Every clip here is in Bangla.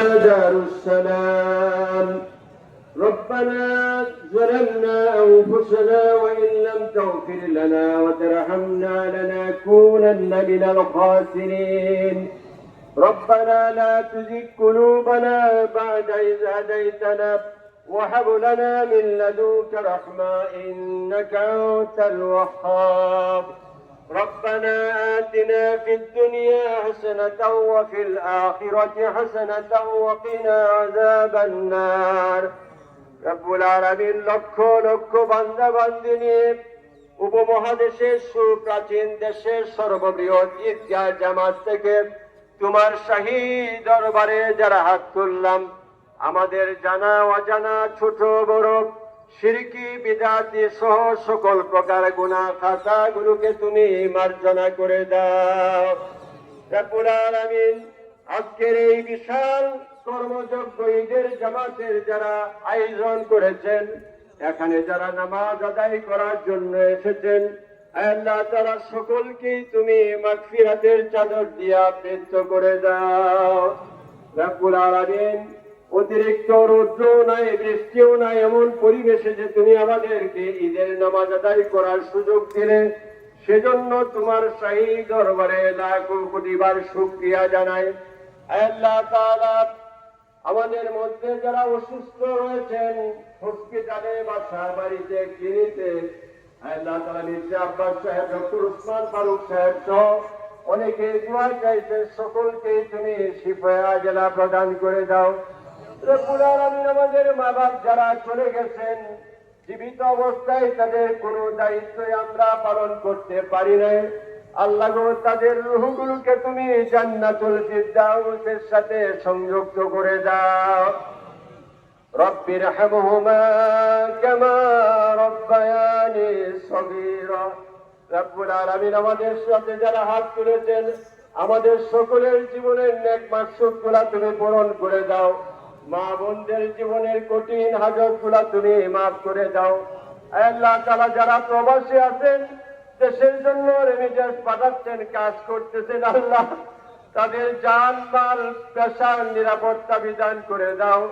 دار السلام. ربنا ظلمنا أنفسنا وإن لم تغفر لنا وترحمنا لنكونن من الخاسرين. ربنا لا تزغ قلوبنا بعد إذ هديتنا وهب لنا من لدنك رحمة إنك أنت الوهاب. ربنا آتنا في الدنيا حسنة وفي الآخرة حسنة وقنا عذاب النار. রব্বুল আলামিন লক্ষ লক্ষ বান্দা বান্দিনী উপমহাদেশের সুপ্রাচীন দেশের সর্ববৃহৎ ঈদগাহ জামাত থেকে তোমার শাহী দরবারে যারা হাত তুললাম, আমাদের জানা অজানা ছোট বড় শিরকি বিদআতি সহ সকল প্রকার গুনাহ খাতাগুলোকে তুমি মার্জনা করে দাও। রব্বুল আলামিন আজকের এই বিশাল কর্মযজ্ঞ ঈদের জামাতের যারা আয়োজন করেছেন, এখানে যারা নামাজ আদায় করার জন্য এসেছেন, আল্লাহ তাআলা সকলকেই তুমি মাগফিরাতের চাদর দিয়ে আবৃত করে দাও। রব্বুল আলামিন অতিরিক্ত রৌদ্র নাই, বৃষ্টিও নাই, এমন পরিবেশে যে তুমি আমাদেরকে ঈদের নামাজ আদায় করার সুযোগ দিলে, সেজন্য তোমার শাহী দরবারে লাখো কোটি বার শুকরিয়া জানাই। আল্লাহ তাআলা আমাদের মধ্যে যারা অসুস্থ রয়েছেন, হসপিটালে, বাসার বাড়িতে, ক্লিনিকে, আল্লাহ তাআলা মির্জা আব্বাস সাহেব, ডক্টর উসমান ফারুক সাহেব সহ অনেকে দোয়া চাইছেন, সকলকে তুমি শিফায়ে আজলা প্রদান করে দাও। রব্বুল আলামিন আমাদের মা বাপ যারা চলে গেছেন, জীবিত অবস্থায় তাদের কোনো দায়িত্বই আমরা পালন করতে পারি নাই, আল্লাহ গো তাদের রূহগুলোকে তুমি জান্নাতুল ফিরদাউসের সাথে সংযুক্ত করে দাও। রব্বির হামহুমা কামা রব্বায়ানি সগীরা। রব্বুল আলামিন আমাদের সাথে যারা হাত তুলেছেন, আমাদের সকলের জীবনের নেক মাকসুদগুলো তুমি পূরণ করে দাও। মা বোনদের জীবনের কঠিন হাজতগুলো তুমি মাফ করে দাও। আল্লাহ তাআলা যারা প্রবাসী আছেন, দেশের জন্য রেমিটেন্স পাঠাচ্ছেন, কাজ করতেছেন, আল্লাহ তাদের জান মাল পেশার নিরাপত্তা বিধান করে দাও।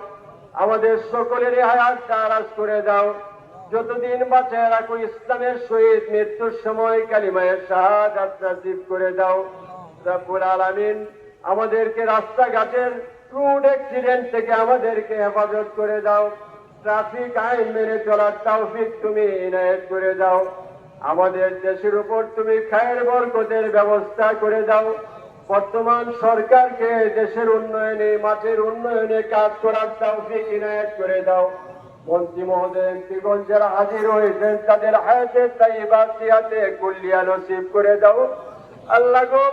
আমাদের সকলের হায়াত দারাজ করে দাও। যতদিন বাঁচে রাখো, ইসলামের শহীদ মৃত্যুর সময় কালিমায়ে শাহাদাত নসিব করে দাও। রব্বুল আলামিন আমাদেরকে রাস্তাঘাটের রোড অ্যাক্সিডেন্ট থেকে আমাদেরকে হেফাজত করে দাও। ট্রাফিক আইন মেনে চলার তৌফিক তুমি ইনায়েত করে দাও। আমাদের দেশের উপর তুমি খায়ের বরকতের ব্যবস্থা করে দাও। বর্তমান সরকারকে দেশের উন্নয়নে, মাঠের উন্নয়নে কাজ করার তৌফিক ইনায়েত করে দাও। মন্ত্রী মহোদয়, এমপিগণ যারা হাজির হয়েছেন, তাদের হায়াতে তাইয়্যিবা সিহাতে কুল্লিয়া নসিব করে দাও। আল্লাহ গো,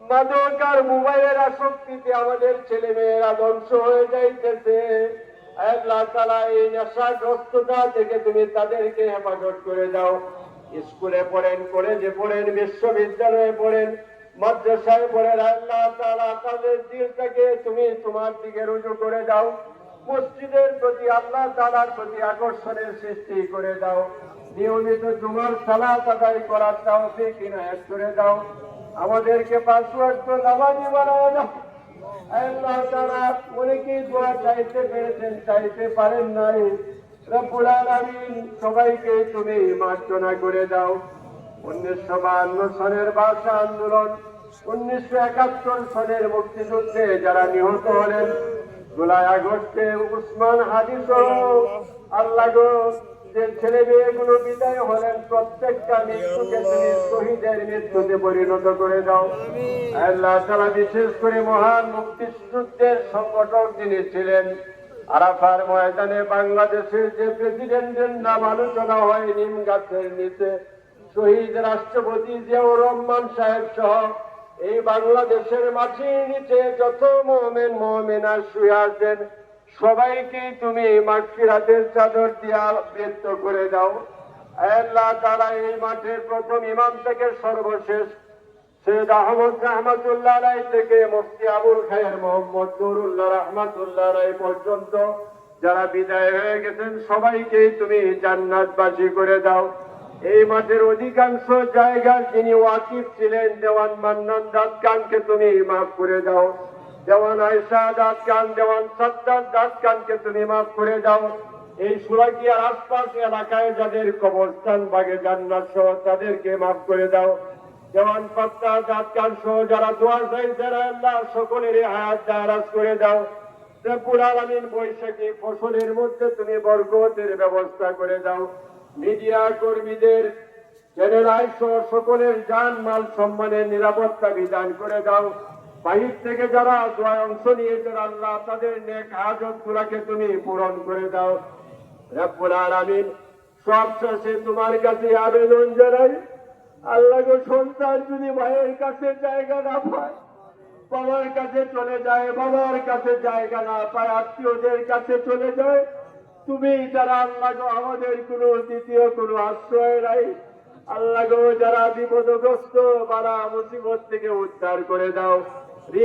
মাদক আর মোবাইলের আসক্তিতে আমাদের ছেলে মেয়েরা ধ্বংস হয়ে যাইতেছে। আল্লাহ তাআলা এই নেশাগ্রস্ততা থেকে তুমি তাদেরকে হেফাজত করে দাও। স্কুলে পড়েন, কলেজে পড়েন, বিশ্ববিদ্যালয়ে পড়েন, মাদ্রাসায় পড়েন, আল্লাহ তাআলা তাদের দিলটাকে তুমি তোমার দিকে রুজু করে দাও। মসজিদের প্রতি, আল্লাহ তাআলার প্রতি আকর্ষণের সৃষ্টি করে দাও। নিয়মিত জুমার সালাত আদায় করার তৌফিক ইনায়েত করে দাও। আমাদেরকে 5 ওয়াক্ত নামাজি বানাও দাও। আল্লাহ তাআলা অনেকেই দোয়া চাইতে পেরেছেন, চাইতে পারেন নাই। রব্বুল আলামিন সবাইকে তুমি মার্জনা করে দাও। 1952 সনের ভাষা আন্দোলন, 1971 সনের মুক্তিযুদ্ধে যারা নিহত হলেন, জুলাই আগস্টে উসমান হাদি সহ আল্লাহ গো যে ছেলে মেয়েগুলো বিদায় হলেন, প্রত্যেকটা মৃত্যুকে তুমি শহীদের মৃত্যুতে পরিণত করে দাও। আল্লাহ তাআলা বিশেষ করে মহান মুক্তিযুদ্ধের সংগঠক যিনি ছিলেন, আরাফার ময়দানে বাংলাদেশের যে প্রেসিডেন্টের নাম আলোচনা হয় নিম গাছের নিচে, শহীদ রাষ্ট্রপতি জিয়াউর রহমান সাহেব সহ এই বাংলাদেশের মাটির নিচে যত মুমিন মুমিনা শুয়ে আছেন, সবাইকে তুমি মাগফিরাতের চাদর দিয়ে আবৃত করে দাও। আল্লাহ তাআলা এই মাঠের প্রথম ইমাম থেকে সর্বশেষ সৈয়দ আহমদ রহমাতুল্লাহ আলাইহি থেকে মুফতি আবুল খায়ের মোহাম্মদ নুরুল্লাহ রহমাতুল্লাহ আলাইহি পর্যন্ত যারা বিদায় হয়ে গেছেন, সবাইকে তুমি জান্নাতবাসী করে দাও। এই মাঠের অধিকাংশ জায়গার যিনি ওয়াকিফ ছিলেন, দেওয়ান মান্নান দাস খানকে তুমি মাফ করে দাও। দেওয়ান আয়েশা দাঁত কান, দেওয়ান সাদ্দাত দাঁত কানকে তুমি মাফ করে দাও। এই সুরাকিয়ার আশপাশ এলাকায় যাদের কবরস্থান বাগে জান্নাত সহ তাদেরকে মাফ করে দাও। দেওয়ান পাত্তা দাঁত কান সহ যারা দোয়া চাইছে আল্লাহ সকলের হায়াত দারাজ করে দাও। রব্বুল আলামিন বৈশাখী ফসলের মধ্যে তুমি বরকতের ব্যবস্থা করে দাও। মিডিয়া কর্মীদের চ্যানেল সহ সকলের জান মাল সম্মানের নিরাপত্তা বিধান করে দাও। বাহির থেকে যারা দোয়ায় অংশ নিয়েছেন আল্লাহ তাদের নেক হাজত গুলাকে তুমি পূরণ করে দাও। রব্বুল আলামিন সব শেষে তোমার কাছে আবেদন জানাই, আল্লাহ গো সন্তান যদি ভাইয়ের কাছে জায়গা না পায়, বাবার কাছে চলে যায়, বাবার কাছে জায়গা না পায়, আত্মীয়দের কাছে চলে যায়, তুমি যারা আল্লাহ গো আমাদের কোনো দ্বিতীয় কোনো আশ্রয় নাই, আল্লাহ গো যারা বিপদগ্রস্ত বারা মুসিবত থেকে উদ্ধার করে দাও,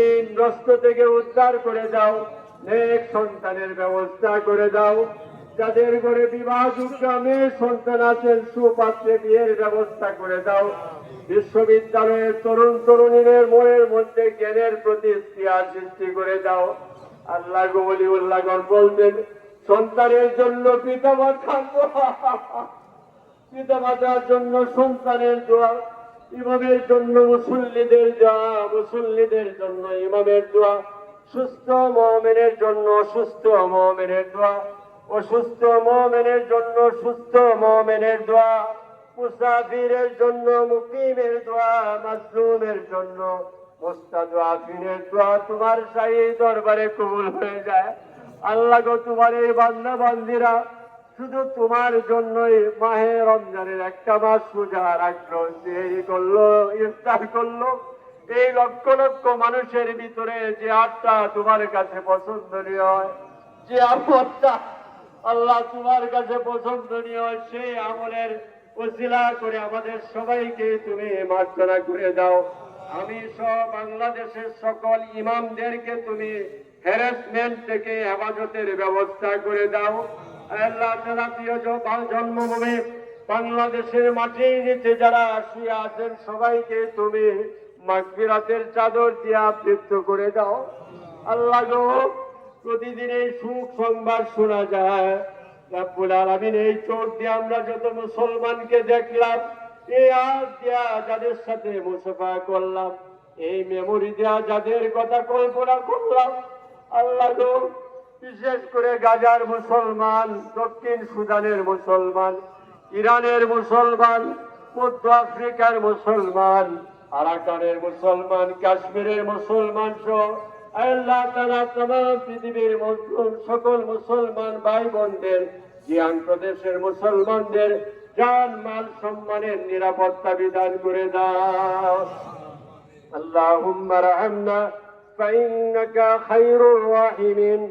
ঋণগ্রস্ত থেকে উদ্ধার করে দাও, নেক সন্তানের ব্যবস্থা করে দাও। যাদের ঘরে বিবাহযোগ্য মেয়ে সন্তান আছেন সুপাত্রে বিয়ের ব্যবস্থা করে দাও। বিশ্ববিদ্যালয়ের তরুণ তরুণীদের মনের মধ্যে জ্ঞানের প্রতি স্পৃহা সৃষ্টি করে দাও। আল্লাহ গো ওলিউল্লাহ বলতেন সন্তানের জন্য পিতামাতার জন্য সন্তানের দোয়া, ইমামের জন্য মুসল্লিদের দোয়া, মুসল্লিদের জন্য ইমামের দোয়া, সুস্থ মুমিনের জন্য সুস্থ মুমিনের দোয়া, অসুস্থ মুমিনের জন্য সুস্থ মুমিনের দোয়া, মুসাফিরের জন্য মুকিমের দোয়া, মাজলুমের জন্য মুস্তাদআফিনের দোয়া তোমার শাহী দরবারে কবুল হয়ে যায়। আল্লাহ গো তোমার এই বান্দা বান্দিরা শুধু তোমার জন্যই মাহে রমজানের একটা মাস রোজা রাখলো, সেহরি করলো, ইফতার করলো। এই লক্ষ লক্ষ মানুষের ভিতরে যে আটটা তোমার কাছে পছন্দনীয় হয়, যে আমলটা আল্লাহ তোমার কাছে পছন্দনীয় হয়, সেই আমলের ওসিলা করে আমাদের সবাইকে তুমি মার্জনা করে দাও। আমি সহ বাংলাদেশের সকল ইমামদেরকে তুমি হ্যারাসমেন্ট থেকে হেফাজতের ব্যবস্থা করে দাও। আল্লাহ জাতীয় জন্মভূমি বাংলাদেশের মাটির নিচে যারা শুয়ে আছেন সবাইকে তুমি মাগফিরাতের চাদর দিয়ে আবৃত করে দাও। আল্লাহ গো প্রতিদিন এই সুখ সংবাদ শোনা যায়, রব্বুল আলামিন এই চোখ দিয়ে আমরা যত মুসলমানকে দেখলাম, এই আজ দিয়া যাদের সাথে মুসাফা করলাম, এই মেমোরি দেয়া যাদের কথা কল্পনা করলাম, আল্লাহ গো বিশেষ করে গাজার মুসলমান, দক্ষিণ সুদানের মুসলমান, ইরানের মুসলমান, মধ্য আফ্রিকার মুসলমান, আরাকানের মুসলমান, কাশ্মীরের মুসলমান সহ আল্লাহ তাআলা तमाम পৃথিবীর সকল মুসলমান ভাই বোনদের, জিয়ান প্রদেশের মুসলমানদের জান মাল সম্মানের নিরাপত্তা বিধান করে দাও। আল্লাহুম্মা রহমনা ফাইন্নাকা খায়রুর রাহিমিন,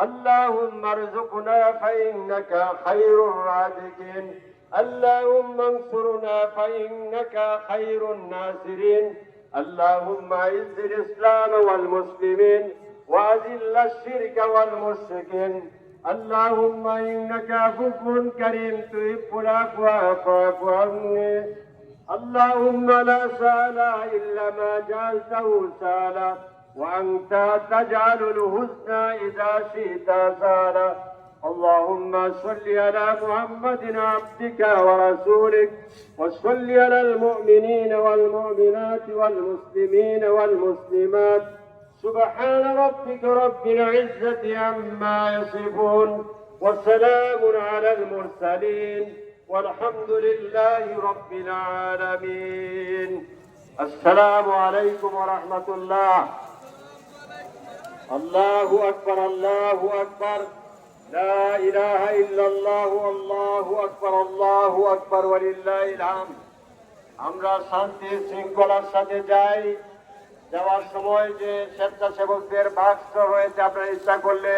اللهم ارزقنا فإنك خير الرازقين، اللهم انصرنا فإنك خير الناصرين، اللهم اعز الإسلام والمسلمين وأذل الشرك والمشركين، اللهم إنك عفو كريم تحب العفو فاعف عني، اللهم لا سهل إلا ما جعلته سهلا وأنت تجعل الحزن إذا شئت سهلا، اللهم صل على محمد عبدك ورسولك، وصل على المؤمنين والمؤمنات والمسلمين والمسلمات، سبحان ربك رب العزة عما يصفون، وسلام على المرسلين، والحمد لله رب العالمين. السلام عليكم ورحمة الله. الله أكبر الله أكبر، لا إله إلا الله الله أكبر الله أكبر ولله الحمد. আমরা শান্তি শৃঙ্খলার সাথে যাই। যাওয়ার সময় যে স্বেচ্ছাসেবকদের বাক্স রয়েছে, আপনারা ইচ্ছা করলে